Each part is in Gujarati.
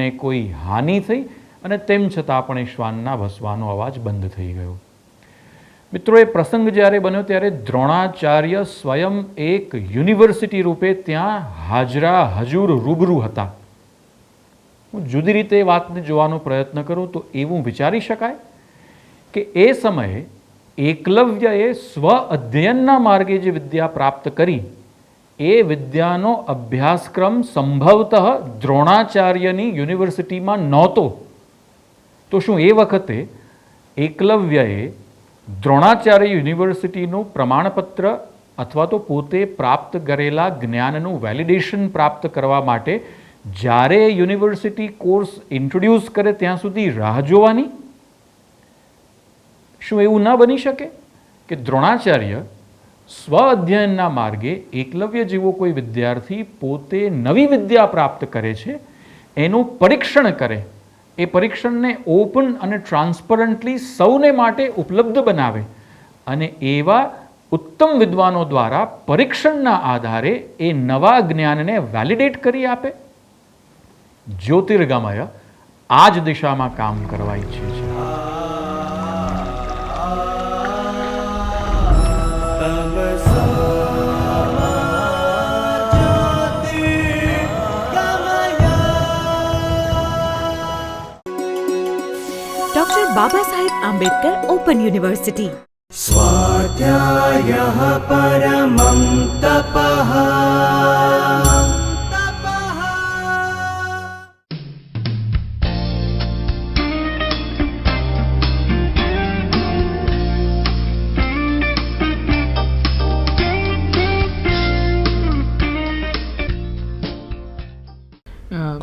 શ્વાનને કોઈ હાનિ થઈ અને તેમ છતાં પણ એ શ્વાનના ભસવાનો અવાજ બંધ થઈ ગયો. મિત્રો, એ પ્રસંગ જ્યારે બન્યો ત્યારે દ્રોણાચાર્ય સ્વયં એક યુનિવર્સિટી રૂપે ત્યાં હજૂર રૂબરૂ હતા. હું જુદી રીતે એ વાતને જોવાનો પ્રયત્ન કરું તો એવું વિચારી શકાય કે એ સમયે એકલવ્યએ સ્વ અધ્યયનના માર્ગે જે વિદ્યા પ્રાપ્ત કરી એ વિદ્યાનો અભ્યાસક્રમ સંભવતઃ દ્રોણાચાર્યની યુનિવર્સિટીમાં નહોતો. તો શું એ વખતે એકલવ્યએ દ્રોણાચાર્ય યુનિવર્સિટીનું પ્રમાણપત્ર અથવા તો પોતે પ્રાપ્ત કરેલા જ્ઞાનનું વેલિડેશન પ્રાપ્ત કરવા માટે જ્યારે યુનિવર્સિટી કોર્સ ઇન્ટ્રોડ્યુસ કરે ત્યાં સુધી રાહ જોવાની? શું એવું ન બની શકે કે દ્રોણાચાર્ય સ્વ અધ્યયનના માર્ગે એકલવ્ય જેવો કોઈ વિદ્યાર્થી પોતે નવી વિદ્યા પ્રાપ્ત કરે છે એનું પરીક્ષણ કરે, એ પરીક્ષણને ઓપન અને ટ્રાન્સપરન્ટલી સૌને માટે ઉપલબ્ધ બનાવે અને એવા ઉત્તમ વિદ્વાનો દ્વારા પરીક્ષણના આધારે એ નવા જ્ઞાનને વેલિડેટ કરી આપે? જ્યોતિર્ગમય આ જ દિશામાં કામ કરવા ઈચ્છે છે. Doctor Baba Saheb Ambedkar open university. સ્વાધ્યાયઃ પરમં તપઃ.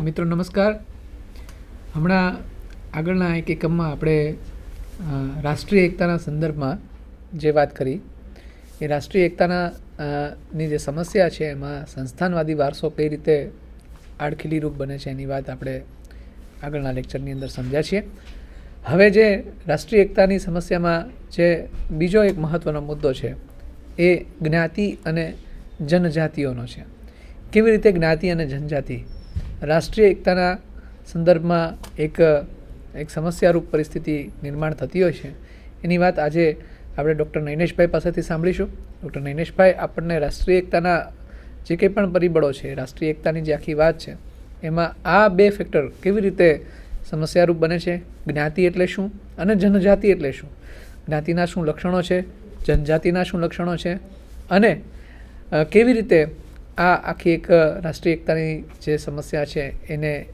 મિત્રો નમસ્કાર. હમણાં આગળના એક એકમમાં આપણે રાષ્ટ્રીય એકતાના સંદર્ભમાં જે વાત કરી એ રાષ્ટ્રીય એકતાની જે સમસ્યા છે એમાં સંસ્થાનવાદી વારસો કઈ રીતે આડખીલી રૂપ બને છે એની વાત આપણે આગળના લેક્ચરની અંદર સમજ્યા છીએ. હવે જે રાષ્ટ્રીય એકતાની સમસ્યામાં જે બીજો એક મહત્ત્વનો મુદ્દો છે એ જ્ઞાતિ અને જનજાતિઓનો છે. કેવી રીતે જ્ઞાતિ અને જનજાતિ રાષ્ટ્રીય એકતાના સંદર્ભમાં એક સમસ્યારૂપ પરિસ્થિતિ નિર્માણ થતી હોય છે એની વાત આજે આપણે ડૉક્ટર નૈનેશભાઈ પાસેથી સાંભળીશું. ડૉક્ટર નૈનેશભાઈ આપણને રાષ્ટ્રીય એકતાના જે કંઈ પણ પરિબળો છે, રાષ્ટ્રીય એકતાની જે આખી વાત છે એમાં આ બે ફેક્ટર કેવી રીતે સમસ્યારૂપ બને છે, જ્ઞાતિ એટલે શું અને જનજાતિ એટલે શું, જ્ઞાતિના શું લક્ષણો છે, જનજાતિના શું લક્ષણો છે અને કેવી રીતે આ આખી એક રાષ્ટ્રીય એકતાની જે સમસ્યા છે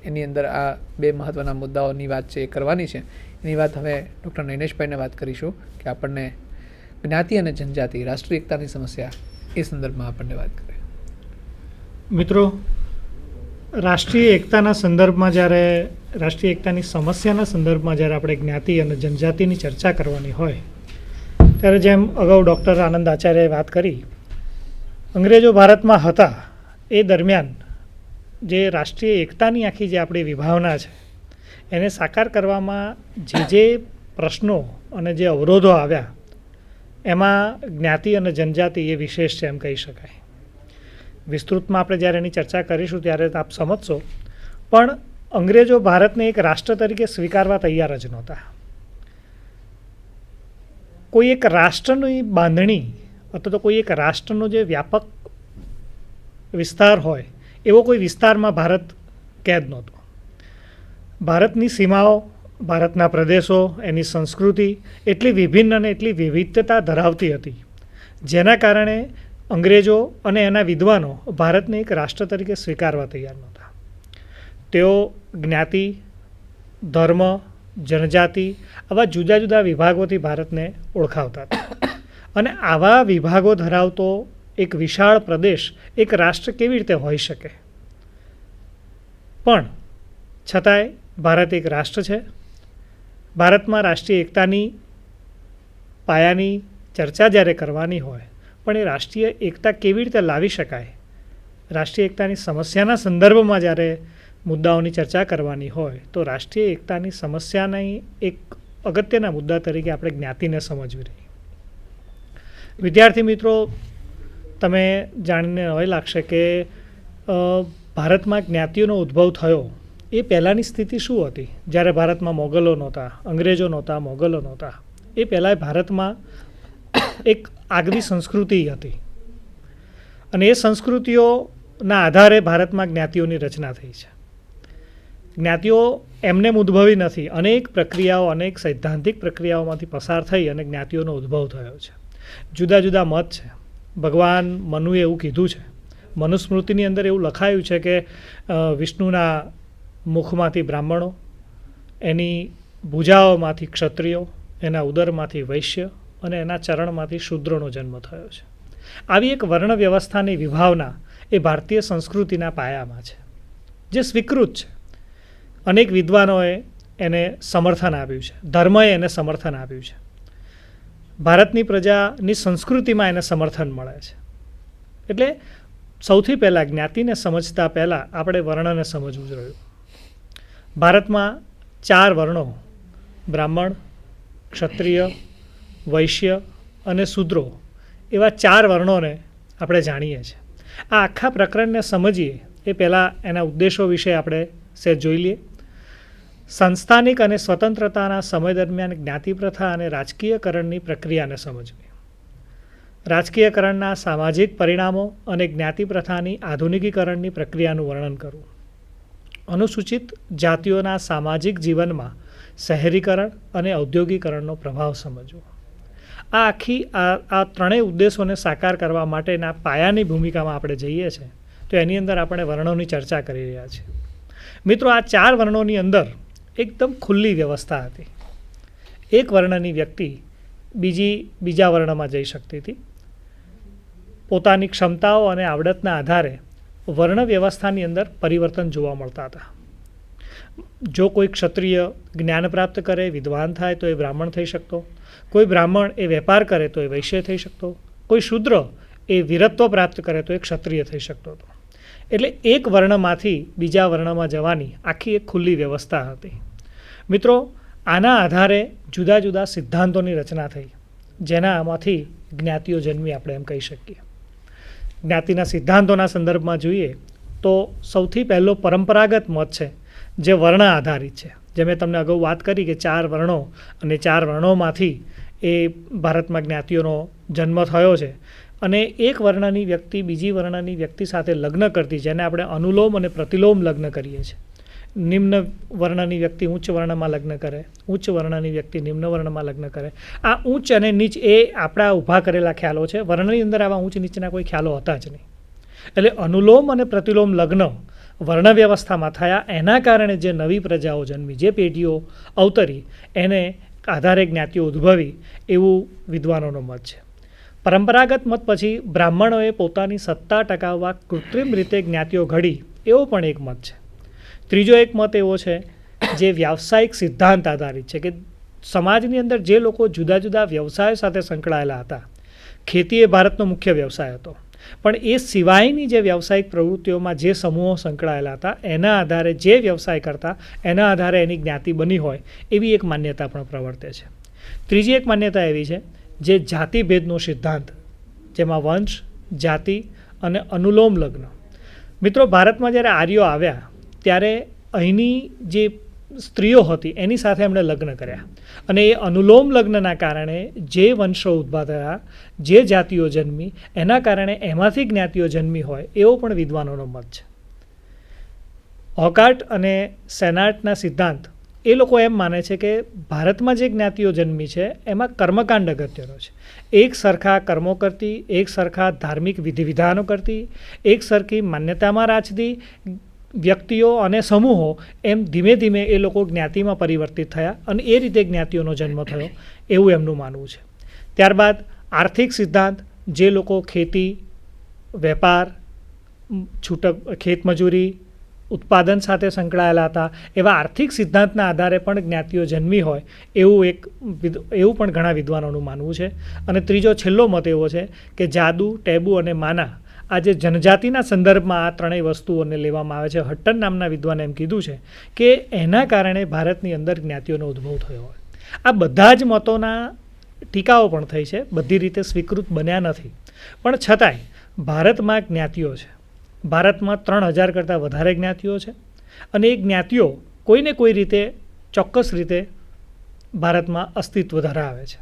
એની અંદર આ બે મહત્ત્વના મુદ્દાઓની વાત છે એ કરવાની છે. એની વાત હવે ડૉક્ટર નૈનેશભાઈને વાત કરીશું કે આપણને જ્ઞાતિ અને જનજાતિ રાષ્ટ્રીય એકતાની સમસ્યા એ સંદર્ભમાં આપણને વાત કરે. મિત્રો, રાષ્ટ્રીય એકતાના સંદર્ભમાં જ્યારે રાષ્ટ્રીય એકતાની સમસ્યાના સંદર્ભમાં જ્યારે આપણે જ્ઞાતિ અને જનજાતિની ચર્ચા કરવાની હોય ત્યારે જેમ અગાઉ ડૉક્ટર આનંદ આચાર્યએ વાત કરી, અંગ્રેજો ભારતમાં હતા એ દરમિયાન જે રાષ્ટ્રીય એકતાની આખી જે આપણી વિભાવના છે એને સાકાર કરવામાં જે પ્રશ્નો અને જે અવરોધો આવ્યા એમાં જ્ઞાતિ અને જનજાતિ એ વિશેષ છે એમ કહી શકાય. વિસ્તૃતમાં આપણે જ્યારે એની ચર્ચા કરીશું ત્યારે આપ સમજશો. પણ અંગ્રેજો ભારતને એક રાષ્ટ્ર તરીકે સ્વીકારવા તૈયાર જ નહોતા. કોઈ એક રાષ્ટ્રની બાંધણી અથવા તો કોઈ એક રાષ્ટ્રનો જે વ્યાપક વિસ્તાર હોય એવો કોઈ વિસ્તારમાં ભારત કેદ નહોતો. ભારતની સીમાઓ, ભારતના પ્રદેશો, એની સંસ્કૃતિ એટલી વિભિન્ન અને એટલી વિવિધતા ધરાવતી હતી જેના કારણે અંગ્રેજો અને એના વિદ્વાનો ભારતને એક રાષ્ટ્ર તરીકે સ્વીકારવા તૈયાર નહોતા. તેઓ જ્ઞાતિ, ધર્મ, જનજાતિ આવા જુદા જુદા વિભાગોથી ભારતને ઓળખાવતા હતા અને આવા વિભાગો ધરાવતો એક વિશાળ પ્રદેશ એક રાષ્ટ્ર કેવી રીતે હોઈ શકે? પણ છતાંય ભારત એક રાષ્ટ્ર છે. ભારતમાં રાષ્ટ્રીય એકતાની પાયાની ચર્ચા જ્યારે કરવાની હોય પણ એ રાષ્ટ્રીય એકતા કેવી રીતે લાવી શકાય, રાષ્ટ્રીય એકતાની સમસ્યાના સંદર્ભમાં જ્યારે મુદ્દાઓની ચર્ચા કરવાની હોય તો રાષ્ટ્રીય એકતાની સમસ્યાની એક અગત્યના મુદ્દા તરીકે આપણે જ્ઞાતિને સમજવી રહી. વિદ્યાર્થી મિત્રો, તમે જાણીને નવાઈ લાગશે કે ભારતમાં જ્ઞાતિઓનો ઉદ્ભવ થયો એ પહેલાંની સ્થિતિ શું હતી જ્યારે ભારતમાં મોગલો નહોતા, અંગ્રેજો નહોતા, મોગલો નહોતા. એ પહેલાં ભારતમાં એક આગવી સંસ્કૃતિ હતી અને એ સંસ્કૃતિઓના આધારે ભારતમાં જ્ઞાતિઓની રચના થઈ છે. જ્ઞાતિઓ એમને ઉદ્ભવી નથી, અનેક પ્રક્રિયાઓ, અનેક સૈદ્ધાંતિક પ્રક્રિયાઓમાંથી પસાર થઈ અને જ્ઞાતિઓનો ઉદ્ભવ થયો છે. જુદા જુદા મત છે. ભગવાન મનુએ એવું કીધું છે, મનુસ્મૃતિની અંદર એવું લખાયું છે કે વિષ્ણુના મુખમાંથી બ્રાહ્મણો, એની ભુજાઓમાંથી ક્ષત્રિયો, એના ઉદરમાંથી વૈશ્ય અને એના ચરણમાંથી શૂદ્રોનો જન્મ થયો છે. આવી એક વર્ણ વ્યવસ્થાની વિભાવના એ ભારતીય સંસ્કૃતિના પાયામાં છે, જે સ્વીકૃત છે. અનેક વિદ્વાનોએ એને સમર્થન આપ્યું છે, ધર્મએ એને સમર્થન આપ્યું છે, ભારતની પ્રજાની સંસ્કૃતિમાં એને સમર્થન મળે છે. એટલે સૌથી પહેલાં જ્ઞાતિને સમજતા પહેલાં આપણે વર્ણને સમજવું જ રહ્યું. ભારતમાં 4 વર્ણો, બ્રાહ્મણ, ક્ષત્રિય, વૈશ્ય અને શૂદ્રો, એવા 4 વર્ણોને આપણે જાણીએ છીએ. આ આખા પ્રકરણને સમજીએ એ પહેલાં એના ઉદ્દેશો વિશે આપણે સહેજ જોઈ લઈએ. સંસ્થાનિક અને સ્વતંત્રતાના સમય દરમિયાન જ્ઞાતિ પ્રથા અને રાજકીયકરણની પ્રક્રિયાને સમજવી, રાજકીયકરણના સામાજિક પરિણામો અને જ્ઞાતિ પ્રથાની આધુનિકીકરણની પ્રક્રિયાનું વર્ણન કરવું, અનુસૂચિત જાતિઓના સામાજિક જીવનમાં શહેરીકરણ અને ઔદ્યોગિકરણનો પ્રભાવ સમજવો. આ ત્રણેય ઉદ્દેશોને સાકાર કરવા માટેના પાયાની ભૂમિકામાં આપણે જઈએ છીએ તો એની અંદર આપણે વર્ણોની ચર્ચા કરી રહ્યા છીએ. મિત્રો, આ 4 વર્ણોની અંદર એકદમ ખુલ્લી વ્યવસ્થા હતી. એક વર્ણની વ્યક્તિ બીજા વર્ણમાં જઈ શકતી હતી. પોતાની ક્ષમતાઓ અને આવડતના આધારે વર્ણ વ્યવસ્થાની અંદર પરિવર્તન જોવા મળતા હતા. જો કોઈ ક્ષત્રિય જ્ઞાન પ્રાપ્ત કરે, વિદ્વાન થાય તો એ બ્રાહ્મણ થઈ શકતો, કોઈ બ્રાહ્મણ એ વેપાર કરે તો એ વૈશ્ય થઈ શકતો, કોઈ શૂદ્ર એ વીરત્વ પ્રાપ્ત કરે તો એ ક્ષત્રિય થઈ શકતો હતો. એટલે એક વર્ણમાંથી બીજા વર્ણમાં જવાની આખી એક ખુલ્લી વ્યવસ્થા હતી. મિત્રો, આના આધારે જુદા જુદા સિદ્ધાંતોની રચના થઈ, જેનામાંથી જ્ઞાતિઓ જન્મી આપણે એમ કહી શકીએ. જ્ઞાતિના સિદ્ધાંતોના સંદર્ભમાં જોઈએ તો સૌથી પહેલો પરંપરાગત મત છે જે વર્ણ આધારિત છે. જે મેં તમને અગાઉ વાત કરી કે 4 વર્ણો અને 4 વર્ણોમાંથી એ ભારતમાં જ્ઞાતિઓનો જન્મ થયો છે. અને એક વર્ણની વ્યક્તિ બીજી વર્ણની વ્યક્તિ સાથે લગ્ન કરતી, જેને આપણે અનુલોમ અને પ્રતિલોમ લગ્ન કરીએ છીએ. નિમ્ન વર્ણની વ્યક્તિ ઉચ્ચ વર્ણમાં લગ્ન કરે, ઉચ્ચ વર્ણની વ્યક્તિ નિમ્ન વર્ણમાં લગ્ન કરે. આ ઉચ્ચ અને નીચ એ આપણા ઊભા કરેલા ખ્યાલો છે. વર્ણની અંદર આવા ઊંચ નીચના કોઈ ખ્યાલો હતા જ નહીં. એટલે અનુલોમ અને પ્રતિલોમ લગ્ન વર્ણ વ્યવસ્થામાં થયા. એના કારણે જે નવી પ્રજાઓ જન્મી, જે પેઢીઓ અવતરી, એને આધારે જ્ઞાતિઓ ઉદ્ભવી, એવું વિદ્વાનોનો મત છે. પરંપરાગત મત પછી બ્રાહ્મણોએ પોતાની સત્તા ટકાવવા કૃત્રિમ રીતે જ્ઞાતિઓ ઘડી, એવો પણ એક મત છે. ત્રીજો એક મત એવો છે જે વ્યાવસાયિક સિદ્ધાંત આધારિત છે કે સમાજની અંદર જે લોકો જુદા જુદા વ્યવસાયો સાથે સંકળાયેલા હતા, ખેતી એ ભારતનો મુખ્ય વ્યવસાય હતો, પણ એ સિવાયની જે વ્યાવસાયિક પ્રવૃત્તિઓમાં જે સમૂહો સંકળાયેલા હતા એના આધારે જે વ્યવસાય કરતા એના આધારે એની જ્ઞાતિ બની હોય એવી એક માન્યતા પણ પ્રવર્તે છે. ત્રીજી એક માન્યતા એવી છે જે જાતિભેદનો સિદ્ધાંત, જેમાં વંશ, જાતિ અને અનુલોમ લગ્ન. મિત્રો, ભારતમાં જ્યારે આર્યો આવ્યા ત્યારે અહીંની જે સ્ત્રીઓ હતી એની સાથે એમણે લગ્ન કર્યા અને એ અનુલોમ લગ્નના કારણે જે વંશો ઉદ્ભવ થયા, જે જાતિઓ જન્મી, એના કારણે એમાંથી જ્ઞાતિઓ જન્મી હોય એવો પણ વિદ્વાનોનો મત છે. હોકાર્ટ અને સેનાર્ટના સિદ્ધાંત એ લોકો એમ માને છે કે ભારતમાં જે જ્ઞાતિઓ જન્મી છે એમાં કર્મકાંડ અગત્યનો છે. એક સરખા કર્મો કરતી, એક સરખા ધાર્મિક વિધિવિધાનો કરતી, એક સરખી માન્યતામાં રાચતી વ્યક્તિઓ અને સમૂહો, એમ ધીમે ધીમે એ લોકો જ્ઞાતિમાં પરિવર્તિત થયા અને એ રીતે જ્ઞાતિઓનો જન્મ થયો એવું એમનું માનવું છે. ત્યારબાદ આર્થિક સિદ્ધાંત, જે લોકો ખેતી, વેપાર, છૂટક ખેતમજૂરી, ઉત્પાદન સાથે સંકળાયેલા હતા, એવા આર્થિક સિદ્ધાંતના આધારે પણ જ્ઞાતિઓ જન્મી હોય એવું પણ ઘણા વિદ્વાનોનું માનવું છે. અને ત્રીજો છેલ્લો મત એવો છે કે જાદુ, ટેબુ અને માના, આ જે જનજાતિના સંદર્ભમાં આ ત્રણેય વસ્તુઓને લેવામાં આવે છે. હટ્ટન નામના વિદ્વાને એમ કીધું છે કે એના કારણે ભારતની અંદર જ્ઞાતિઓનો ઉદ્ભવ થયો હોય. આ બધા જ મતોના ટીકાઓ પણ થઈ છે, બધી રીતે સ્વીકૃત બન્યા નથી, પણ છતાંય ભારતમાં જ્ઞાતિઓ છે. ભારતમાં 3000 કરતાં વધારે જ્ઞાતિઓ છે અને એ જ્ઞાતિઓ કોઈને કોઈ રીતે ચોક્કસ રીતે ભારતમાં અસ્તિત્વ ધરાવે છે.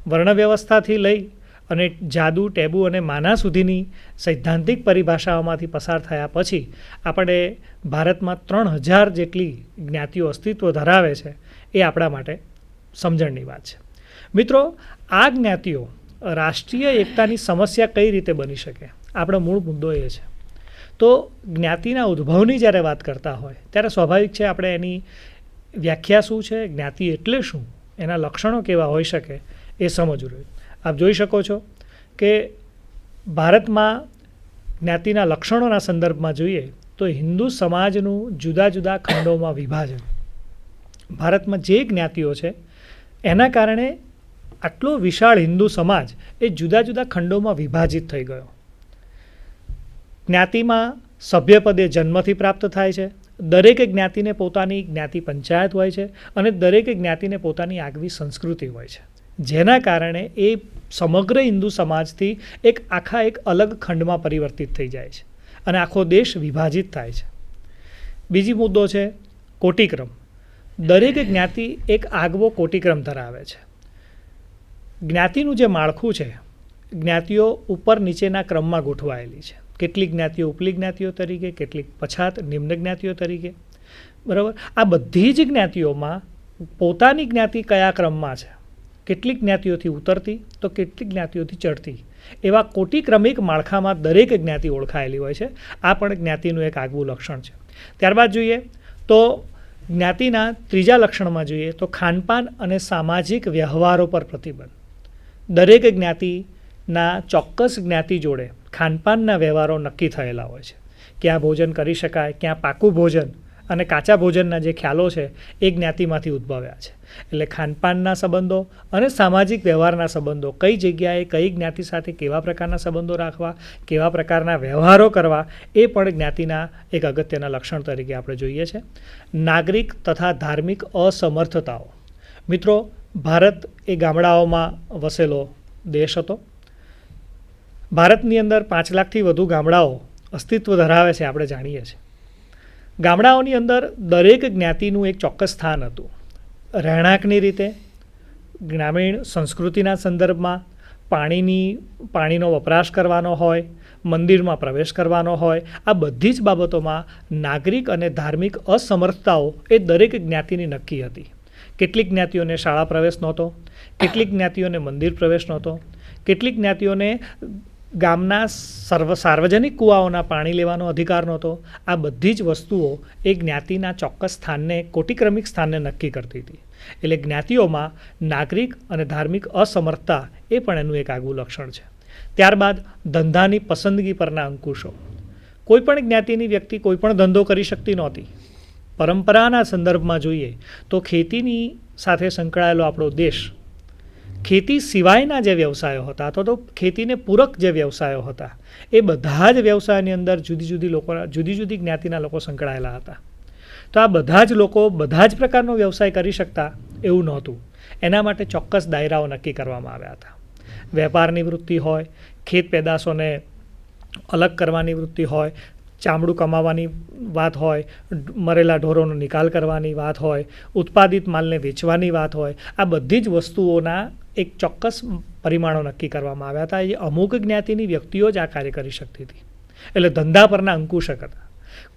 વર્ણ વ્યવસ્થાથી લઈ અને જાદુ, ટેબુ અને માના સુધીની સૈદ્ધાંતિક પરિભાષાઓમાંથી પસાર થયા પછી આપણે ભારતમાં 3000 જેટલી જ્ઞાતિઓ અસ્તિત્વ ધરાવે છે એ આપણા માટે સમજણની વાત છે. મિત્રો, આ જ્ઞાતિઓ રાષ્ટ્રીય એકતાની સમસ્યા કઈ રીતે બની શકે, આપણો મૂળ મુદ્દો એ છે. તો જ્ઞાતિના ઉદ્ભવની જ્યારે વાત કરતા હોય ત્યારે સ્વાભાવિક છે આપણે એની વ્યાખ્યા શું છે, જ્ઞાતિ એટલે શું, એના લક્ષણો કેવા હોઈ શકે એ સમજવું રહ્યું. આપ જોઈ શકો છો કે ભારતમાં જ્ઞાતિના લક્ષણોના સંદર્ભમાં જોઈએ તો હિન્દુ સમાજનું જુદા જુદા ખંડોમાં વિભાજન, ભારતમાં જે જ્ઞાતિઓ છે એના કારણે આટલો વિશાળ હિન્દુ સમાજ એ જુદા જુદા ખંડોમાં વિભાજિત થઈ ગયો. જ્ઞાતિમાં સભ્યપદ એ જન્મથી પ્રાપ્ત થાય છે. દરેક જ્ઞાતિને પોતાની જ્ઞાતિ પંચાયત હોય છે અને દરેક જ્ઞાતિને પોતાની આગવી સંસ્કૃતિ હોય છે, જેના કારણે એ સમગ્ર હિન્દુ સમાજથી એક અલગ ખંડમાં પરિવર્તિત થઈ જાય છે અને આખો દેશ વિભાજિત થાય છે. બીજી મુદ્દો છે કોટિક્રમ. દરેક જ્ઞાતિ એક આગવો કોટિક્રમ ધરાવે છે. જ્ઞાતિનું જે માળખું છે, જ્ઞાતિઓ ઉપર નીચેના ક્રમમાં ગોઠવાયેલી છે. કેટલીક જ્ઞાતિઓ ઉપલી જ્ઞાતિઓ તરીકે, કેટલીક પછાત નિમ્ન જ્ઞાતિઓ તરીકે, બરાબર. આ બધી જ જ્ઞાતિઓમાં પોતાની જ્ઞાતિ કયા ક્રમમાં છે, કેટલીક જ્ઞાતિઓથી ઉતરતી તો કેટલીક જ્ઞાતિઓથી ચડતી, એવા કોટિક્રમિક માળખામાં દરેક જ્ઞાતિ ઓળખાયેલી હોય છે. આ પણ જ્ઞાતિનું એક આગવું લક્ષણ છે. ત્યારબાદ જોઈએ તો જ્ઞાતિના ત્રીજા લક્ષણમાં જોઈએ તો ખાનપાન અને સામાજિક વ્યવહારો પર પ્રતિબંધ. દરેક જ્ઞાતિના ચોક્કસ જ્ઞાતિ જોડે ખાનપાનના વ્યવહારો નક્કી થયેલા હોય છે. ક્યાં ભોજન કરી શકાય, ક્યાં પાકું ભોજન અને કાચા ભોજનના જે ખ્યાલો છે એ જ્ઞાતિમાંથી ઉદ્ભવ્યા છે. એટલે ખાનપાનના સંબંધો અને સામાજિક વ્યવહારના સંબંધો, કઈ જગ્યાએ કઈ જ્ઞાતિ સાથે કેવા પ્રકારના સંબંધો રાખવા, કેવા પ્રકારના વ્યવહારો કરવા, એ પણ જ્ઞાતિના એક અગત્યના લક્ષણ તરીકે આપણે જોઈએ છે. નાગરિક તથા ધાર્મિક અસમર્થતાઓ. મિત્રો, ભારત એ ગામડાઓમાં વસેલો દેશ હતો. ભારતની અંદર 5 લાખથી વધુ ગામડાઓ અસ્તિત્વ ધરાવે છે, આપણે જાણીએ છીએ. ગામડાઓની અંદર દરેક જ્ઞાતિનું એક ચોક્કસ સ્થાન હતું. રહેણાંકની રીતે, ગ્રામીણ સંસ્કૃતિના સંદર્ભમાં, પાણીનો વપરાશ કરવાનો હોય, મંદિરમાં પ્રવેશ કરવાનો હોય, આ બધી જ બાબતોમાં નાગરિક અને ધાર્મિક અસમર્થતાઓ એ દરેક જ્ઞાતિની નક્કી હતી. કેટલીક જ્ઞાતિઓને શાળા પ્રવેશ નહોતો, કેટલીક જ્ઞાતિઓને મંદિર પ્રવેશ નહોતો, કેટલીક જ્ઞાતિઓને ગામના સાર્વજનિક કૂવાઓના પાણી લેવાનો અધિકાર નહોતો. આ બધી જ વસ્તુઓ એ જ્ઞાતિના ચોક્કસ સ્થાનને, કોટિક્રમિક સ્થાનને નક્કી કરતી હતી. એટલે જ્ઞાતિઓમાં નાગરિક અને ધાર્મિક અસમર્થતા એ પણ એનું એક આગવું લક્ષણ છે. ત્યારબાદ ધંધાની પસંદગી પરના અંકુશો. કોઈપણ જ્ઞાતિની વ્યક્તિ કોઈપણ ધંધો કરી શકતી નહોતી. પરંપરાના સંદર્ભમાં જોઈએ તો ખેતીની સાથે સંકળાયેલો આપણો દેશ, ખેતી સિવાયના જે વ્યવસાયો હતા અથવા તો ખેતીને પૂરક જે વ્યવસાયો હતા, એ બધા જ વ્યવસાયની અંદર જુદી જુદી જ્ઞાતિના લોકો સંકળાયેલા હતા. તો આ બધા જ લોકો બધા જ પ્રકારનો વ્યવસાય કરી શકતા એવું નહોતું. એના માટે ચોક્કસ દાયરાઓ નક્કી કરવામાં આવ્યા હતા. વેપારની વૃત્તિ હોય, ખેત પેદાશોને અલગ કરવાની વૃત્તિ હોય, ચામડું કમાવાની વાત હોય, મરેલા ઢોરોનો નિકાલ કરવાની વાત હોય, ઉત્પાદિત માલને વેચવાની વાત હોય, આ બધી જ વસ્તુઓના એક ચોક્કસ પરિમાણો નક્કી કરવામાં આવ્યા હતા. એ અમુક જ્ઞાતિની વ્યક્તિઓ જ આ કાર્ય કરી શકતી હતી. એટલે ધંધા પરના અંકુશક હતા.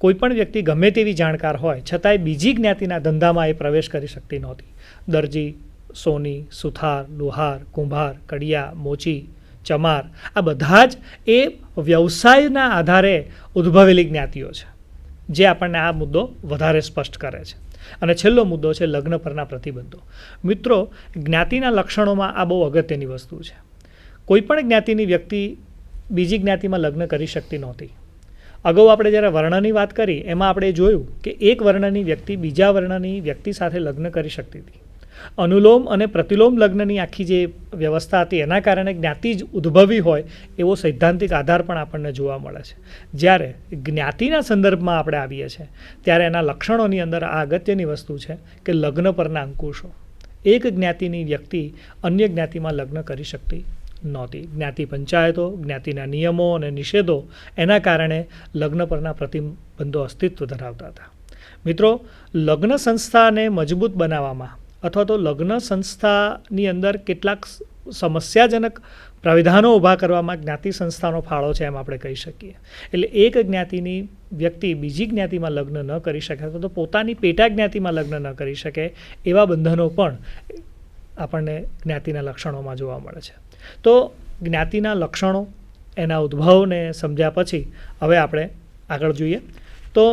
કોઈપણ વ્યક્તિ ગમે તેવી જાણકાર હોય છતાંય બીજી જ્ઞાતિના ધંધામાં એ પ્રવેશ કરી શકતી નહોતી. દરજી, સોની, સુથાર, લુહાર, કુંભાર, કડિયા, મોચી, ચમાર, આ બધા જ એ વ્યવસાયના આધારે ઉદ્ભવેલી જ્ઞાતિઓ છે, જે આપણને આ મુદ્દો વધારે સ્પષ્ટ કરે છે. અને છેલ્લો મુદ્દો છે લગ્ન પરના પ્રતિબંધો. મિત્રો, જ્ઞાતિના લક્ષણોમાં આ બહુ અગત્યની વસ્તુ છે. કોઈપણ જ્ઞાતિની વ્યક્તિ બીજી જ્ઞાતિમાં લગ્ન કરી શકતી નહોતી. અગાઉ આપણે જ્યારે વર્ણની વાત કરી એમાં આપણે જોયું કે એક વર્ણની વ્યક્તિ બીજા વર્ણની વ્યક્તિ સાથે લગ્ન કરી શકતી હતી. અનુલોમ અને પ્રતિલોમ લગ્નની આખી જે વ્યવસ્થા હતી એના કારણે જ્ઞાતિ જ ઉદ્ભવી હોય એવો સૈદ્ધાંતિક આધાર પણ આપણને જોવા મળે છે. જ્યારે જ્ઞાતિના સંદર્ભમાં આપણે આવીએ છીએ ત્યારે એના લક્ષણોની અંદર આ અગત્યની વસ્તુ છે કે લગ્ન પરના અંકુશો. એક જ્ઞાતિની વ્યક્તિ અન્ય જ્ઞાતિમાં લગ્ન કરી શકતી નહોતી. જ્ઞાતિ પંચાયતો, જ્ઞાતિના નિયમો અને નિષેધો, એના કારણે લગ્ન પરના પ્રતિબંધો અસ્તિત્વ ધરાવતા હતા. મિત્રો, લગ્ન સંસ્થાને મજબૂત બનાવવામાં અથવા તો લગ્ન સંસ્થાની અંદર કેટલાક સમસ્યાજનક પ્રાવિધાનો ઊભા કરવામાં જ્ઞાતિ સંસ્થાનો ફાળો છે એમ આપણે કહી શકીએ. એટલે એક જ્ઞાતિની વ્યક્તિ બીજી જ્ઞાતિમાં લગ્ન ન કરી શકે અથવા તો પોતાની પેટા જ્ઞાતિમાં લગ્ન ન કરી શકે એવા બંધનો પણ આપણને જ્ઞાતિના લક્ષણોમાં જોવા મળે છે. તો જ્ઞાતિના લક્ષણો, એના ઉદ્ભવને સમજ્યા પછી હવે આપણે આગળ જોઈએ તો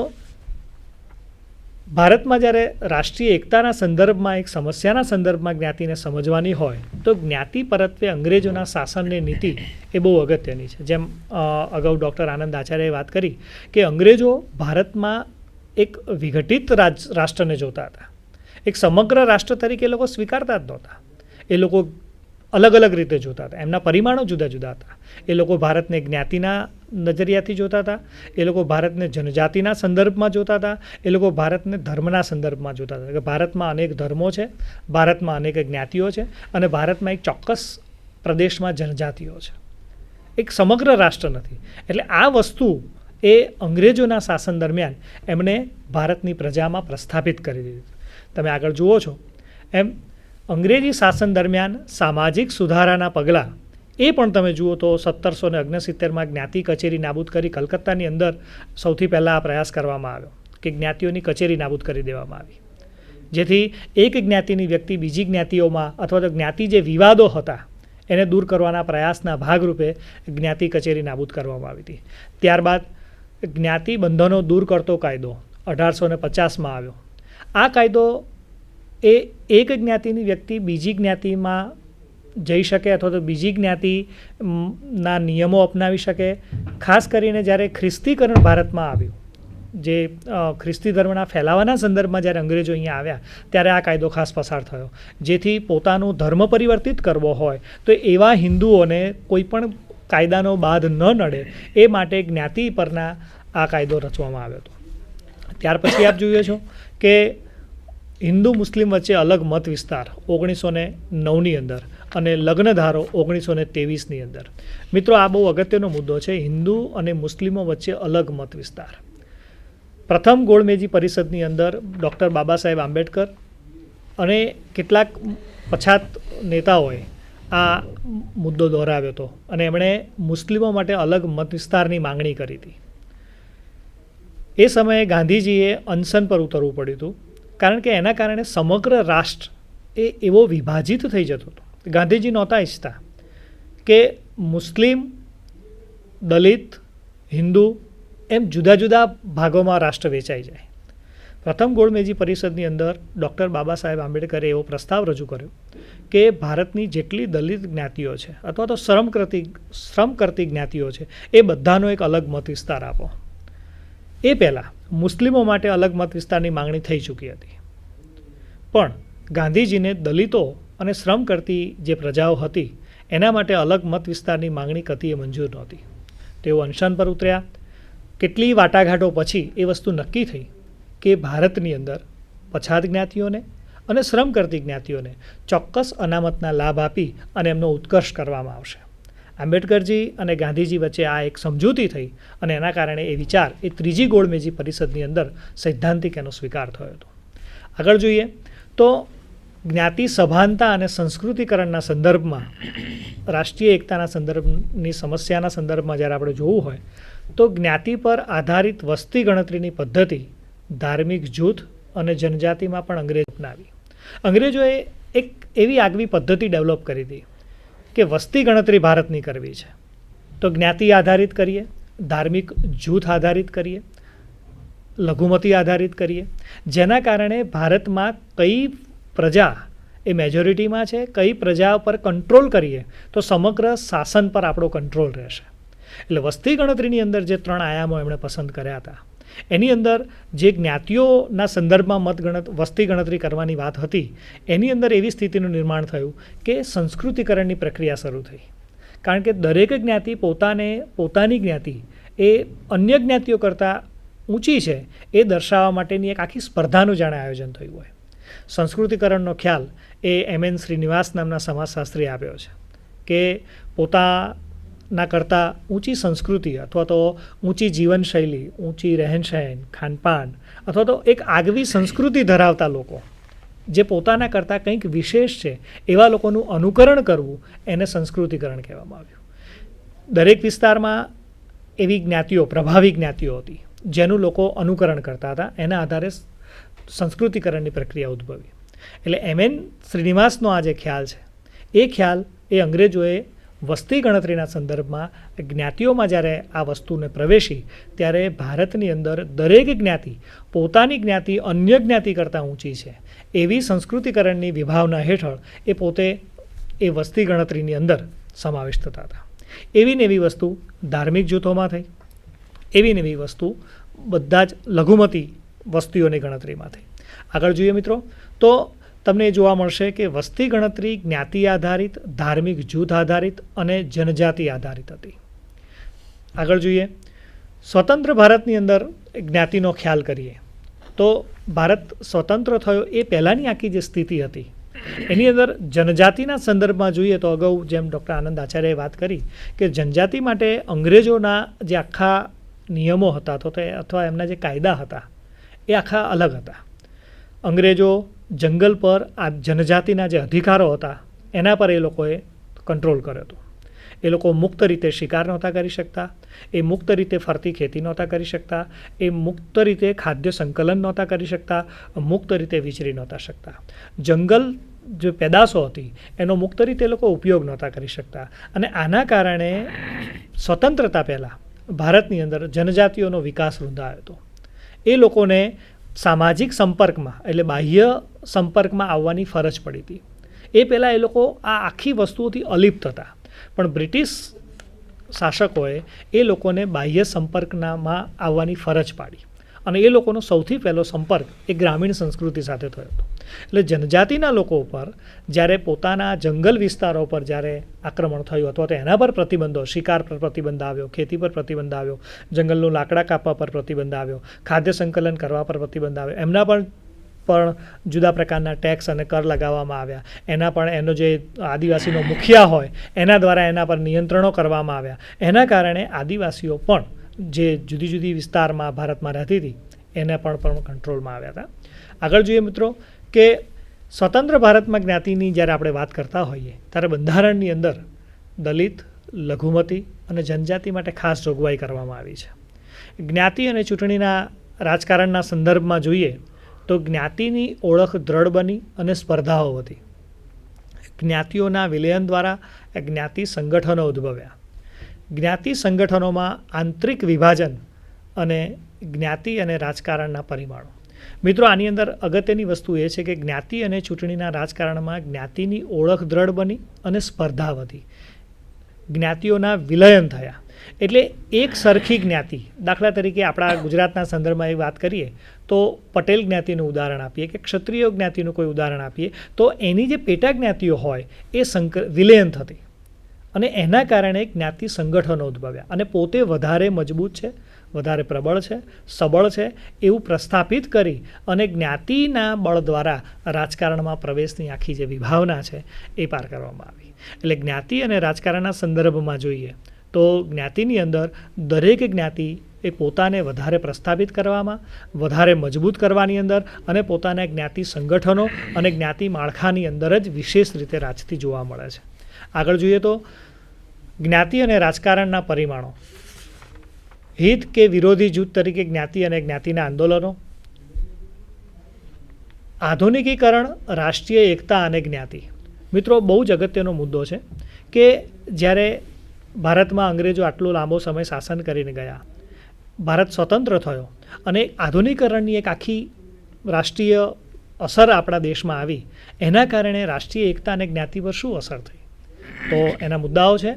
ભારતમાં જ્યારે રાષ્ટ્રીય એકતાના સંદર્ભમાં એક સમસ્યાના સંદર્ભમાં જ્ઞાતિને સમજવાની હોય તો જ્ઞાતિ પરત્વે અંગ્રેજોના શાસનની નીતિ એ બહુ અગત્યની છે. જેમ અગાઉ ડૉક્ટર આનંદ આચાર્યએ વાત કરી કે અંગ્રેજો ભારતમાં એક વિઘટિત રાષ્ટ્રને જોતા હતા. એક સમગ્ર રાષ્ટ્ર તરીકે એ લોકો સ્વીકારતા જ નહોતા. એ લોકો અલગ અલગ રીતે જોતા હતા. એમના પરિમાણો જુદા જુદા હતા. એ લોકો ભારતને જ્ઞાતિના નજરિયાથી જોતા હતા. એ લોકો ભારતને જનજાતિના સંદર્ભમાં જોતા હતા. એ લોકો ભારતને ધર્મના સંદર્ભમાં જોતા હતા કે ભારતમાં અનેક ધર્મો છે, ભારતમાં અનેક જ્ઞાતિઓ છે અને ભારતમાં એક ચોક્કસ પ્રદેશમાં જનજાતિઓ છે. એક સમગ્ર રાષ્ટ્ર નથી. એટલે આ વસ્તુ એ અંગ્રેજોના શાસન દરમિયાન એમણે ભારતની પ્રજામાં પ્રસ્થાપિત કરી દીધી. તમે આગળ જુઓ છો એમ અંગ્રેજી શાસન દરમિયાન સામાજિક સુધારાના પગલાં એ પણ તમે જુઓ તો 1769માં જ્ઞાતિ કચેરી નાબૂદ કરી કલકત્તાની અંદર સૌથી પહેલાં આ પ્રયાસ કરવામાં આવ્યો કે જ્ઞાતિઓની કચેરી નાબૂદ કરી દેવામાં આવી, જેથી એક જ્ઞાતિની વ્યક્તિ બીજી જ્ઞાતિઓમાં અથવા તો જ્ઞાતિ જે વિવાદો હતા એને દૂર કરવાના પ્રયાસના ભાગરૂપે જ્ઞાતિ કચેરી નાબૂદ કરવામાં આવી હતી. ત્યારબાદ જ્ઞાતિ બંધનો દૂર કરતો કાયદો 1850માં આવ્યો. આ કાયદો એ એક જ્ઞાતિની વ્યક્તિ બીજી જ્ઞાતિમાં જઈ શકે અથવા તો બીજી જ્ઞાતિના નિયમો અપનાવી શકે. ખાસ કરીને જ્યારે ખ્રિસ્તીકરણ ભારતમાં આવ્યું, જે ખ્રિસ્તી ધર્મના ફેલાવાના સંદર્ભમાં જ્યારે અંગ્રેજો અહીંયા આવ્યા ત્યારે આ કાયદો ખાસ પસાર થયો, જેથી પોતાનું ધર્મ પરિવર્તિત કરવો હોય તો એવા હિન્દુઓને કોઈ પણ કાયદાનો બાદ ન નડે એ માટે જ્ઞાતિ પરના આ કાયદો રચવામાં આવ્યો હતો. ત્યાર પછી આપ જોઈએ છો કે હિન્દુ મુસ્લિમ વચ્ચે અલગ મત વિસ્તાર 1909ની અંદર અને લગ્નધારો 1923ની અંદર. મિત્રો, આ બહુ અગત્યનો મુદ્દો છે. હિન્દુ અને મુસ્લિમો વચ્ચે અલગ મત વિસ્તાર. પ્રથમ ગોળમેજી પરિષદની અંદર ડૉક્ટર બાબા સાહેબ આંબેડકર અને કેટલાક પછાત નેતાઓએ આ મુદ્દો દોહરાવ્યો હતો અને એમણે મુસ્લિમો માટે અલગ મત વિસ્તારની માંગણી કરી હતી. એ સમયે ગાંધીજીએ અનશન પર ઉતરવું પડ્યું હતું, કારણ કે એના કારણે સમગ્ર રાષ્ટ્ર એ એવો વિભાજિત થઈ જતો હતો. ગાંધીજી નહોતા ઈચ્છતા કે મુસ્લિમ, દલિત, હિન્દુ એમ જુદા જુદા ભાગોમાં રાષ્ટ્ર વેચાઈ જાય. પ્રથમ ગોળમેજી પરિષદની અંદર ડૉક્ટર બાબા સાહેબ આંબેડકરે એવો પ્રસ્તાવ રજૂ કર્યો કે ભારતની જેટલી દલિત જ્ઞાતિઓ છે અથવા તો શ્રમ કરતી જ્ઞાતિઓ છે એ બધાનો એક અલગ મત વિસ્તાર આપો. એ પહેલાં મુસ્લિમો માટે અલગ મત વિસ્તારની માંગણી થઈ ચૂકી હતી, પણ ગાંધીજીને દલિતો અને શ્રમ કરતી જે પ્રજાઓ હતી એના માટે અલગ મત વિસ્તારની માંગણી કતીએ મંજૂર નહોતી. તેઓ અનશન પર ઉતર્યા. કેટલી વાટાઘાટો પછી એ વસ્તુ નક્કી થઈ કે ભારતની અંદર પછાત જ્ઞાતિઓને અને શ્રમ કરતી જ્ઞાતિઓને ચોક્કસ અનામતના લાભ આપી અને એમનો ઉત્કર્ષ કરવામાં આવશે. આંબેડકરજી અને ગાંધીજી વચ્ચે આ એક સમજૂતી થઈ અને એના કારણે એ વિચાર એ ત્રીજી ગોળમેજી પરિષદની અંદર સૈદ્ધાંતિક એનો સ્વીકાર થયો હતો. આગળ જોઈએ તો જ્ઞાતિ સભાનતા અને સંસ્કૃતિકરણના સંદર્ભમાં રાષ્ટ્રીય એકતાના સંદર્ભની સમસ્યાના સંદર્ભમાં જ્યારે આપણે જોવું હોય તો જ્ઞાતિ પર આધારિત વસ્તી ગણતરીની પદ્ધતિ ધાર્મિક જૂથ અને જનજાતિમાં પણ અંગ્રેજો અપનાવી. અંગ્રેજોએ એક એવી આગવી પદ્ધતિ ડેવલપ કરી હતી કે વસ્તી ગણતરી ભારતની કરવી છે તો જ્ઞાતિ આધારિત કરીએ, ધાર્મિક જૂથ આધારિત કરીએ, લઘુમતી આધારિત કરીએ, જેના કારણે ભારતમાં કઈ પ્રજા એ મેજોરિટીમાં છે, કઈ પ્રજા પર કંટ્રોલ કરીએ તો સમગ્ર શાસન પર આપણો કંટ્રોલ રહેશે. એટલે વસ્તી ગણતરીની અંદર જે 3 આયામો એમણે પસંદ કર્યા હતા એની અંદર જે જ્ઞાતિઓના સંદર્ભમાં વસ્તી ગણતરી કરવાની વાત હતી એની અંદર એવી સ્થિતિનું નિર્માણ થયું કે સંસ્કૃતિકરણની પ્રક્રિયા શરૂ થઈ. કારણ કે દરેક જ્ઞાતિ પોતાની જ્ઞાતિ એ અન્ય જ્ઞાતિઓ કરતાં ઊંચી છે એ દર્શાવવા માટેની એક આખી સ્પર્ધાનું જાણે આયોજન થયું હોય. સંસ્કૃતિકરણનો ખ્યાલ એ M.N. શ્રીનિવાસ નામના સમાજશાસ્ત્રી આપ્યો છે કે ના કરતાં ઊંચી સંસ્કૃતિ અથવા તો ઊંચી જીવનશૈલી, ઊંચી રહેનસહેન, ખાનપાન અથવા તો એક આગવી સંસ્કૃતિ ધરાવતા લોકો જે પોતાના કરતાં કંઈક વિશેષ છે એવા લોકોનું અનુકરણ કરવું એને સંસ્કૃતિકરણ કહેવામાં આવ્યું. દરેક વિસ્તારમાં એવી જ્ઞાતિઓ, પ્રભાવી જ્ઞાતિઓ હતી જેનું લોકો અનુકરણ કરતા હતા. એના આધારે સંસ્કૃતિકરણની પ્રક્રિયા ઉદ્ભવી. એટલે એમએન શ્રીનિવાસનો આ જે ખ્યાલ છે એ ખ્યાલ એ અંગ્રેજોએ વસ્તી ગણતરીના સંદર્ભમાં જ્ઞાતિઓમાં જ્યારે આ વસ્તુને પ્રવેશી ત્યારે ભારતની અંદર દરેક જ્ઞાતિ પોતાની જ્ઞાતિ અન્ય જ્ઞાતિ કરતાં ઊંચી છે એવી સંસ્કૃતિકરણની વિભાવના હેઠળ એ પોતે એ વસ્તી ગણતરીની અંદર સમાવિષ્ટ થતા હતા. એવી ને એવી વસ્તુ ધાર્મિક જૂથોમાં થઈ, એવી ને એવી વસ્તુ બધા જ લઘુમતી વસ્તીઓની ગણતરીમાં થઈ. આગળ જોઈએ મિત્રો તો તમને એ જોવા મળશે કે વસ્તી ગણતરી જ્ઞાતિ આધારિત, ધાર્મિક જૂથ આધારિત અને જનજાતિ આધારિત હતી. આગળ જોઈએ સ્વતંત્ર ભારતની અંદર જ્ઞાતિનો ખ્યાલ કરીએ તો ભારત સ્વતંત્ર થયો એ પહેલાંની આખી જે સ્થિતિ હતી એની અંદર જનજાતિના સંદર્ભમાં જોઈએ તો અગાઉ જેમ ડૉક્ટર આનંદ આચાર્યએ વાત કરી કે જનજાતિ માટે અંગ્રેજોના જે આખા નિયમો હતા અથવા એમના જે કાયદા હતા એ આખા અલગ હતા. અંગ્રેજો જંગલ પર આ જનજાતિના જે અધિકારો હતા એના પર એ લોકોએ કંટ્રોલ કર્યો હતો. એ લોકો મુક્ત રીતે શિકાર નહોતા કરી શકતા, એ મુક્ત રીતે ફરતી ખેતી નહોતા કરી શકતા, એ મુક્ત રીતે ખાદ્ય સંકલન નહોતા કરી શકતા, મુક્ત રીતે વિચરી નહોતા શકતા. જંગલ જે પેદાશો હતી એનો મુક્ત રીતે એ લોકો ઉપયોગ નહોતા કરી શકતા. અને આના કારણે સ્વતંત્રતા પહેલાં ભારતની અંદર જનજાતિઓનો વિકાસ રૂંધાયો હતો. એ લોકોને સામાજિક સંપર્કમાં એટલે બાહ્ય સંપર્કમાં આવવાની ફરજ પડી હતી. એ પહેલાં એ લોકો આ આખી વસ્તુઓથી અલિપ્ત હતા, પણ બ્રિટિશ શાસકોએ એ લોકોને બાહ્ય સંપર્કમાં આવવાની ફરજ પાડી અને એ લોકોનો સૌથી પહેલો સંપર્ક એ ગ્રામીણ સંસ્કૃતિ સાથે થયો હતો. એટલે જનજાતિના લોકો ઉપર જ્યારે પોતાના જંગલ વિસ્તારો પર જ્યારે આક્રમણ થયું અથવા તો એના પર પ્રતિબંધો, શિકાર પર પ્રતિબંધ આવ્યો, ખેતી પર પ્રતિબંધ આવ્યો, જંગલનું લાકડા કાપવા પર પ્રતિબંધ આવ્યો, ખાદ્ય સંકલન કરવા પર પ્રતિબંધ આવ્યો, એમના પણ જુદા પ્રકારના ટેક્સ અને કર લગાવવામાં આવ્યા. એના પણ એનો જે આદિવાસીનો મુખિયા હોય એના દ્વારા એના પર નિયંત્રણો કરવામાં આવ્યા. એના કારણે આદિવાસીઓ પણ જે જુદી જુદી વિસ્તારમાં ભારતમાં રહેતી હતી એને પણ કંટ્રોલમાં આવ્યા હતા. આગળ જોઈએ મિત્રો કે સ્વતંત્ર ભારતમાં જ્ઞાતિની જ્યારે આપણે વાત કરતા હોઈએ ત્યારે બંધારણની અંદર દલિત, લઘુમતી અને જનજાતિ માટે ખાસ જોગવાઈ કરવામાં આવી છે. જ્ઞાતિ અને ચૂંટણીના રાજકારણના સંદર્ભમાં જોઈએ તો જ્ઞાતિની ઓળખ દ્રઢ બની અને સ્પર્ધાઓ વધી. જ્ઞાતિઓના વિલયન દ્વારા જ્ઞાતિ સંગઠનો ઉદ્ભવ્યા. જ્ઞાતિ સંગઠનોમાં આંતરિક વિભાજન અને જ્ઞાતિ અને રાજકારણના પરિમાણો. મિત્રો આની અંદર અગત્યની વસ્તુ એ છે કે જ્ઞાતિ અને ચૂંટણીના રાજકારણમાં જ્ઞાતિની ઓળખ દ્રઢ બની અને સ્પર્ધા વધી. જ્ઞાતિઓના વિલયન થયા. એટલે એક સરખી જ્ઞાતિ, દાખલા તરીકે આપણા ગુજરાતના સંદર્ભમાં એ વાત કરીએ તો પટેલ જ્ઞાતિનું ઉદાહરણ આપીએ કે ક્ષત્રિય જ્ઞાતિનું કોઈ ઉદાહરણ આપીએ તો એની જે પેટા જ્ઞાતિઓ હોય એ વિલયન થતી અને એના કારણે જ્ઞાતિ સંગઠનો ઉદ્ભવ્યા અને પોતે વધારે મજબૂત છે, વધારે પ્રબળ છે, સબળ છે એવું પ્રસ્થાપિત કરી અને જ્ઞાતિના બળ દ્વારા રાજકારણમાં પ્રવેશની આખી જે વિભાવના છે એ પાર કરવામાં આવી. એટલે જ્ઞાતિ અને રાજકારણના સંદર્ભમાં જોઈએ તો જ્ઞાતિની અંદર દરેક જ્ઞાતિ એ પોતાને વધારે પ્રસ્થાપિત કરવામાં, વધારે મજબૂત કરવાની અંદર અને પોતાના જ્ઞાતિ સંગઠનો અને જ્ઞાતિ માળખાની અંદર જ વિશેષ રીતે રાચતી જોવા મળે છે. આગળ જોઈએ તો જ્ઞાતિ અને રાજકારણના પરિમાણો. હિત કે વિરોધી જૂથ તરીકે જ્ઞાતિ અને જ્ઞાતિના આંદોલનો. આધુનિકીકરણ, રાષ્ટ્રીય એકતા અને જ્ઞાતિ. મિત્રો બહુ જ અગત્યનો મુદ્દો છે કે જ્યારે ભારતમાં અંગ્રેજો આટલો લાંબો સમય શાસન કરીને ગયા, ભારત સ્વતંત્ર થયો અને આધુનિકીકરણની એક આખી રાષ્ટ્રીય અસર આપણા દેશમાં આવી, એના કારણે રાષ્ટ્રીય એકતા અને જ્ઞાતિ પર શું અસર થઈ તો એના મુદ્દાઓ છે.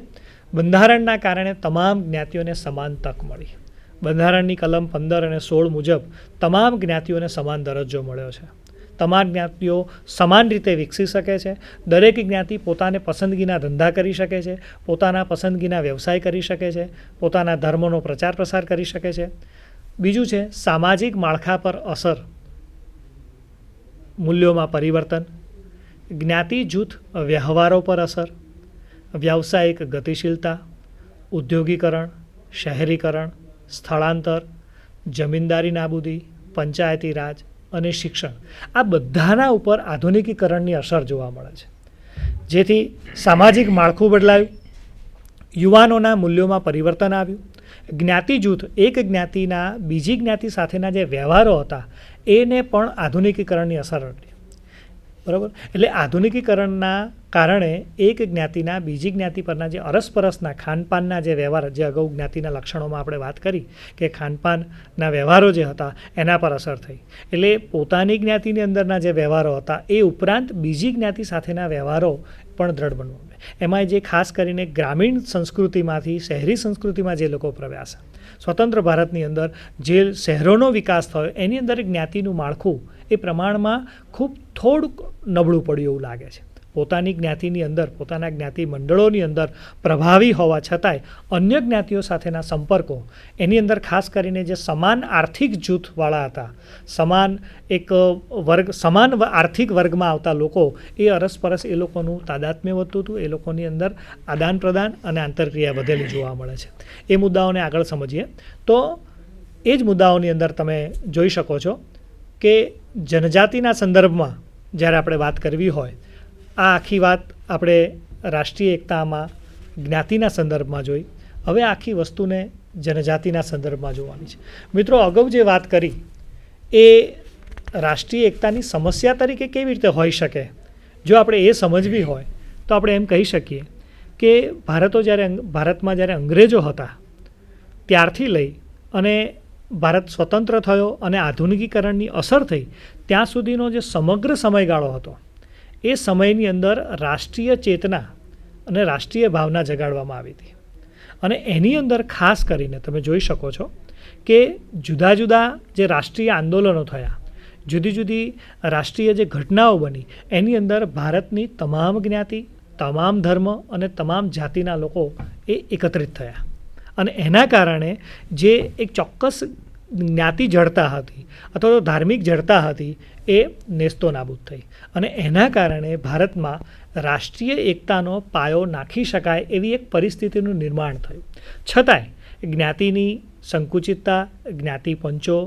બંધારણના કારણે તમામ જ્ઞાતિઓને સમાન તક મળી. બંધારણની કલમ 15 અને 16 મુજબ તમામ જ્ઞાતિઓને સમાન દરજ્જો મળ્યો છે. તમામ જ્ઞાતિઓ સમાન રીતે વિકસી શકે છે. દરેક જ્ઞાતિ પોતાને પસંદગીના ધંધા કરી શકે છે, પોતાના પસંદગીના વ્યવસાય કરી શકે છે, પોતાના ધર્મનો પ્રચાર પ્રસાર કરી શકે છે. બીજું છે સામાજિક માળખા પર અસર, મૂલ્યોમાં પરિવર્તન, જ્ઞાતિ જૂથ વ્યવહારો પર અસર, વ્યાવસાયિક ગતિશીલતા, ઉદ્યોગીકરણ, શહેરીકરણ, સ્થળાંતર, જમીનદારી નાબૂદી, પંચાયતી રાજ અને શિક્ષણ, આ બધાના ઉપર આધુનિકીકરણની અસર જોવા મળે છે. જેથી સામાજિક માળખું બદલાયું, યુવાનોના મૂલ્યોમાં પરિવર્તન આવ્યું, જ્ઞાતિ જૂથ એક જ્ઞાતિના બીજી જ્ઞાતિ સાથેના જે વ્યવહારો હતા એને પણ આધુનિકીકરણની અસર હતી. બરાબર, એટલે આધુનિકીકરણના કારણે એક જ્ઞાતિના બીજી જ્ઞાતિ પરના જે અરસપરસના ખાનપાનના જે વ્યવહાર, જે અગાઉ જ્ઞાતિના લક્ષણોમાં આપણે વાત કરી કે ખાનપાનના વ્યવહારો જે હતા એના પર અસર થઈ. એટલે પોતાની જ્ઞાતિની અંદરના જે વ્યવહારો હતા એ ઉપરાંત બીજી જ્ઞાતિ સાથેના વ્યવહારો પણ દ્રઢ બનવા. એમાં જે ખાસ કરીને ગ્રામીણ સંસ્કૃતિમાંથી શહેરી સંસ્કૃતિમાં જે લોકો પ્રવ્યાસ, સ્વતંત્ર ભારતની અંદર જે શહેરોનો વિકાસ થયો એની અંદર જ્ઞાતિનું માળખું એ પ્રમાણમાં ખૂબ થોડુંક નબળું પડ્યું એવું લાગે છે. પોતાની જ્ઞાતિની અંદર, પોતાના જ્ઞાતિ મંડળોની અંદર પ્રભાવી હોવા છતાંય અન્ય જ્ઞાતિઓ સાથેના સંપર્કો એની અંદર ખાસ કરીને જે સમાન આર્થિક જૂથવાળા હતા, સમાન આર્થિક વર્ગમાં આવતા લોકો, એ અરસપરસ એ લોકોનું તાદાત્મ્ય વધતું હતું, એ લોકોની અંદર આદાન પ્રદાન અને આંતરક્રિયા વધેલી જોવા મળે છે. એ મુદ્દાઓને આગળ સમજીએ તો એ જ મુદ્દાઓની અંદર તમે જોઈ શકો છો કે જનજાતિના સંદર્ભમાં જ્યારે આપણે વાત કરવી હોય, આ આખી વાત આપણે રાષ્ટ્રીય એકતામાં જ્ઞાતિના સંદર્ભમાં જોઈ, હવે આખી વસ્તુને જનજાતિના સંદર્ભમાં જોવાની છે. મિત્રો, અગાઉ જે વાત કરી એ રાષ્ટ્રીય એકતાની સમસ્યા તરીકે કેવી રીતે હોઈ શકે, જો આપણે એ સમજવી હોય તો આપણે એમ કહી શકીએ કે ભારતમાં જ્યારે અંગ્રેજો હતા ત્યારથી લઈ અને ભારત સ્વતંત્ર થયો અને આધુનિકીકરણની અસર થઈ ત્યાં સુધીનો જે સમગ્ર સમયગાળો હતો એ સમયની અંદર રાષ્ટ્રીય ચેતના અને રાષ્ટ્રીય ભાવના જગાડવામાં આવી હતી. અને એની અંદર ખાસ કરીને તમે જોઈ શકો છો કે જુદા જુદા જે રાષ્ટ્રીય આંદોલનો થયા, જુદી જુદી રાષ્ટ્રીય જે ઘટનાઓ બની, એની અંદર ભારતની તમામ જ્ઞાતિ, તમામ ધર્મ અને તમામ જાતિના લોકો એ એકત્રિત થયા. અને એના કારણે જે એક ચોક્કસ જ્ઞાતિ જડતા હતી અથવા તો ધાર્મિક જડતા હતી એ નેસ્તો નાબૂદ થઈ. અને એના કારણે ભારતમાં રાષ્ટ્રીય એકતાનો પાયો નાખી શકાય એવી એક પરિસ્થિતિનું નિર્માણ થયું. છતાંય જ્ઞાતિની સંકુચિતતા, જ્ઞાતિ પંચો,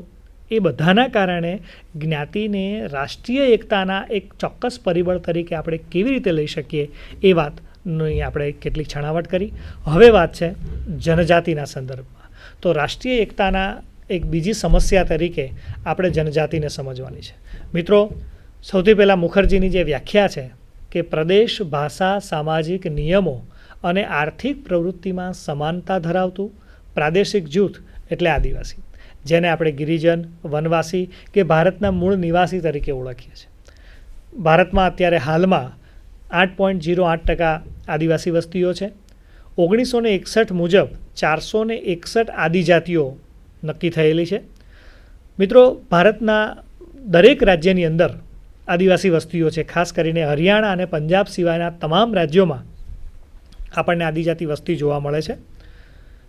એ બધાના કારણે જ્ઞાતિને રાષ્ટ્રીય એકતાના એક ચોક્કસ પરિબળ તરીકે આપણે કેવી રીતે લઈ શકીએ એ વાતની આપણે કેટલીક છણાવટ કરી. હવે વાત છે જનજાતિના સંદર્ભમાં. તો રાષ્ટ્રીય એકતાના એક બીજી સમસ્યા તરીકે આપણે જનજાતિને સમજવાની છે. મિત્રો, સૌથી પહેલાં મુખર્જીની જે વ્યાખ્યા છે કે પ્રદેશ, ભાષા, સામાજિક નિયમો અને આર્થિક પ્રવૃત્તિમાં સમાનતા ધરાવતું પ્રાદેશિક જૂથ એટલે આદિવાસી, જેને આપણે ગિરિજન, વનવાસી કે ભારતના મૂળ નિવાસી તરીકે ઓળખીએ છીએ. ભારતમાં અત્યારે હાલમાં 8.08% આદિવાસી વસ્તીઓ છે. 1961 મુજબ 461 આદિજાતિઓ નક્કી થયેલી છે. મિત્રો, ભારતના દરેક રાજ્યની અંદર આદિવાસી વસ્તીઓ છે. ખાસ કરીને હરિયાણા અને પંજાબ સિવાયના તમામ રાજ્યોમાં આપણને આદિજાતિ વસ્તી જોવા મળે છે.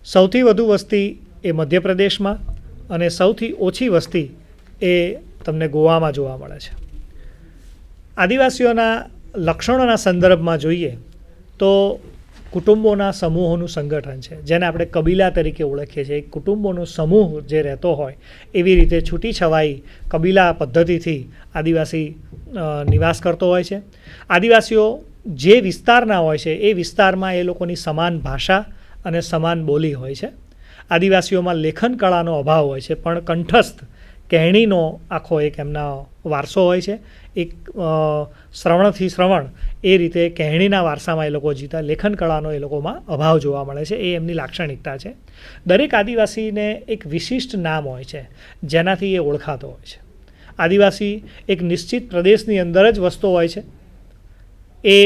સૌથી વધુ વસ્તી એ મધ્યપ્રદેશમાં અને સૌથી ઓછી વસ્તી એ તમને ગોવામાં જોવા મળે છે. આદિવાસીઓના લક્ષણોના સંદર્ભમાં જોઈએ તો કુટુંબોના સમૂહોનું સંગઠન છે, જેને આપણે કબીલા તરીકે ઓળખીએ છીએ. કુટુંબોનો સમૂહ જે રહેતો હોય એવી રીતે છૂટી છવાઈ કબીલા પદ્ધતિથી આદિવાસી નિવાસ કરતો હોય છે. આદિવાસીઓ જે વિસ્તારના હોય છે એ વિસ્તારમાં એ લોકોની સમાન ભાષા અને સમાન બોલી હોય છે. આદિવાસીઓમાં લેખન કળાનો અભાવ હોય છે, પણ કંઠસ્થ કહેણીનો આખો એક એમના વારસો હોય છે. એક શ્રવણથી શ્રવણ એ રીતે કહેણીના વારસામાં એ લોકો જીતા, લેખન કળાનો એ લોકોમાં અભાવ જોવા મળે છે. એ એમની લાક્ષણિકતા છે. દરેક આદિવાસીને એક વિશિષ્ટ નામ હોય છે જેનાથી એ ઓળખાતો હોય છે. આદિવાસી એક નિશ્ચિત પ્રદેશની અંદર જ વસતો હોય છે. એ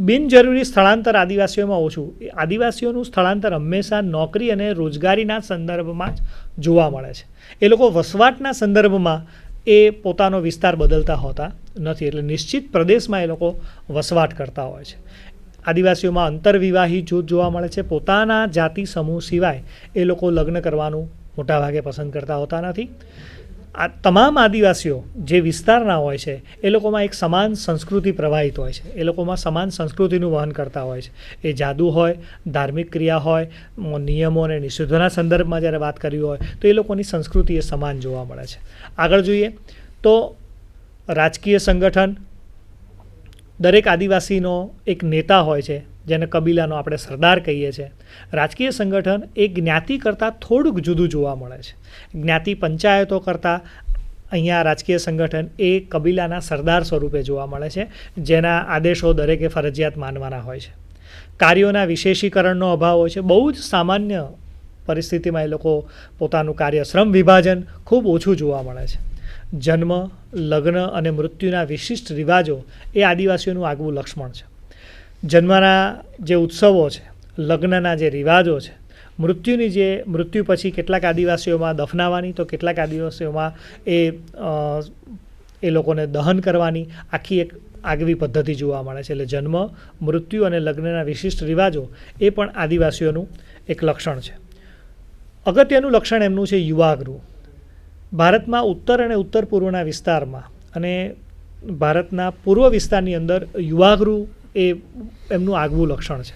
બિનજરૂરી સ્થળાંતર આદિવાસીઓમાં ઓછું. આદિવાસીઓનું સ્થળાંતર હંમેશા નોકરી અને રોજગારીના સંદર્ભમાં જ જોવા મળે છે. એ લોકો વસવાટના સંદર્ભમાં એ પોતાનો વિસ્તાર બદલતા હોતા નથી. એટલે નિશ્ચિત પ્રદેશમાં એ લોકો વસવાટ કરતા હોય છે. આદિવાસીઓમાં અંતરવિવાહી જૂથ જોવા મળે છે. પોતાના જાતિ સમૂહ સિવાય એ લોકો લગ્ન કરવાનું મોટાભાગે પસંદ કરતા હોતા નથી. આ તમામ આદિવાસીઓ જે વિસ્તારના હોય છે એ લોકોમાં એક સમાન સંસ્કૃતિ પ્રવાહિત હોય છે, એ લોકોમાં સમાન સંસ્કૃતિનું વહન કરતા હોય છે. એ જાદુ હોય, ધાર્મિક ક્રિયા હોય, નિયમો અને નિષેધોના સંદર્ભમાં જ્યારે વાત કરી હોય તો એ લોકોની સંસ્કૃતિ એ સમાન જોવા મળે છે. આગળ જોઈએ તો રાજકીય સંગઠન, દરેક આદિવાસીનો એક નેતા હોય છે જેને કબીલાનો આપણે સરદાર કહીએ છીએ. રાજકીય સંગઠન એ જ્ઞાતિ કરતાં થોડુંક જુદું જોવા મળે છે. જ્ઞાતિ પંચાયતો કરતાં અહીંયા રાજકીય સંગઠન એ કબીલાના સરદાર સ્વરૂપે જોવા મળે છે, જેના આદેશો દરેકે ફરજિયાત માનવાના હોય છે. કાર્યોના વિશેષીકરણનો અભાવ હોય છે. બહુ જ સામાન્ય પરિસ્થિતિમાં એ લોકો પોતાનું કાર્ય, શ્રમ વિભાજન ખૂબ ઓછું જોવા મળે છે. જન્મ, લગ્ન અને મૃત્યુના વિશિષ્ટ રિવાજો એ આદિવાસીઓનું આગવું લક્ષણ છે. જન્મના જે ઉત્સવો છે, લગ્નના જે રિવાજો છે, મૃત્યુ પછી કેટલાક આદિવાસીઓમાં દફનાવાની તો કેટલાક આદિવાસીઓમાં એ લોકોને દહન કરવાની આખી એક આગવી પદ્ધતિ જોવા મળે છે. એટલે જન્મ, મૃત્યુ અને લગ્નના વિશિષ્ટ રિવાજો એ પણ આદિવાસીઓનું એક લક્ષણ છે. અગત્યનું લક્ષણ એમનું છે યુવાગૃહ. ભારતમાં ઉત્તર અને ઉત્તર પૂર્વના વિસ્તારમાં અને ભારતના પૂર્વ વિસ્તારની અંદર યુવાગૃહ એ એમનું આગવું લક્ષણ છે.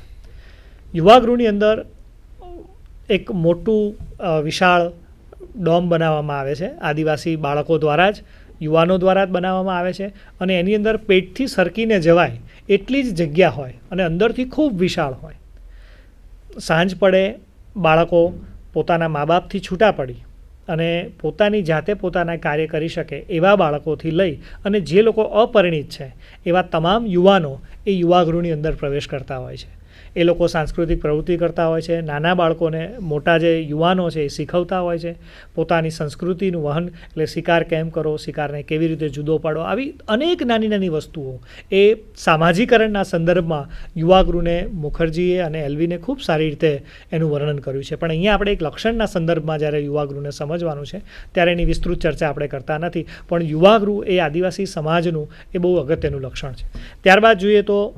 યુવાગૃહની અંદર એક મોટું વિશાળ ડોમ બનાવવામાં આવે છે, આદિવાસી બાળકો દ્વારા જ, યુવાનો દ્વારા જ બનાવવામાં આવે છે અને એની અંદર પેટથી સરકીને જવાય એટલી જ જગ્યા હોય અને અંદરથી ખૂબ વિશાળ હોય. સાંજ પડે બાળકો પોતાના મા બાપથી છૂટા પડી અને પોતાની જાતે પોતાના કાર્ય કરી શકે એવા બાળકોથી લઈ અને જે લોકો અપરિણિત છે એવા તમામ યુવાનો એ યુવાગૃહની અંદર પ્રવેશ કરતા હોય છે. એ લોકો સાંસ્કૃતિક પ્રવૃત્તિ કરતા હોય છે, નાના બાળકોને મોટા જે યુવાનો છે એ શીખવતા હોય છે, પોતાની સંસ્કૃતિનું વહન, એટલે શિકાર કેમ કરો, શિકારને કેવી રીતે જુદો પાડો, આવી અનેક નાની નાની વસ્તુઓ એ સામાજિકરણના સંદર્ભમાં યુવાગૃહને મુખર્જીએ અને એલ્વિને ખૂબ સારી રીતે એનું વર્ણન કર્યું છે. પણ અહીંયા આપણે એક લક્ષણના સંદર્ભમાં જ્યારે યુવાગૃહને સમજવાનું છે ત્યારે એની વિસ્તૃત ચર્ચા આપણે કરતા નથી, પણ યુવાગૃહ એ આદિવાસી સમાજનું એ બહુ અગત્યનું લક્ષણ છે. ત્યારબાદ જોઈએ તો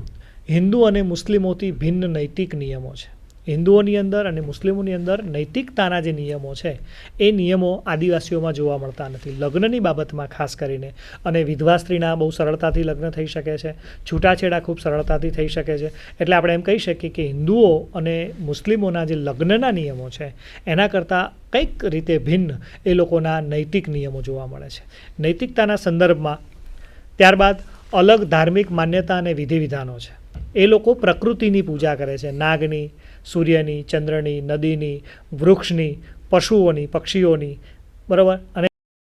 હિન્દુ અને મુસ્લિમોથી ભિન્ન નૈતિક નિયમો છે. હિન્દુઓની અંદર અને મુસ્લિમોની અંદર નૈતિકતાના જે નિયમો છે એ નિયમો આદિવાસીઓમાં જોવા મળતા નથી. લગ્નની બાબતમાં ખાસ કરીને, અને વિધવા સ્ત્રીના બહુ સરળતાથી લગ્ન થઈ શકે છે, છૂટાછેડા ખૂબ સરળતાથી થઈ શકે છે. એટલે આપણે એમ કહી શકીએ કે હિન્દુઓ અને મુસ્લિમોના જે લગ્નના નિયમો છે એના કરતાં કંઈક રીતે ભિન્ન એ લોકોના નૈતિક નિયમો જોવા મળે છે. નૈતિકતાના સંદર્ભમાં ત્યારબાદ અલગ ધાર્મિક માન્યતા અને વિધિ વિધાનો છે. એ લોકો પ્રકૃતિની પૂજા કરે છે, નાગની, સૂર્યની, ચંદ્રની, નદીની, વૃક્ષની, પશુઓની, પક્ષીઓની, બરાબર, અને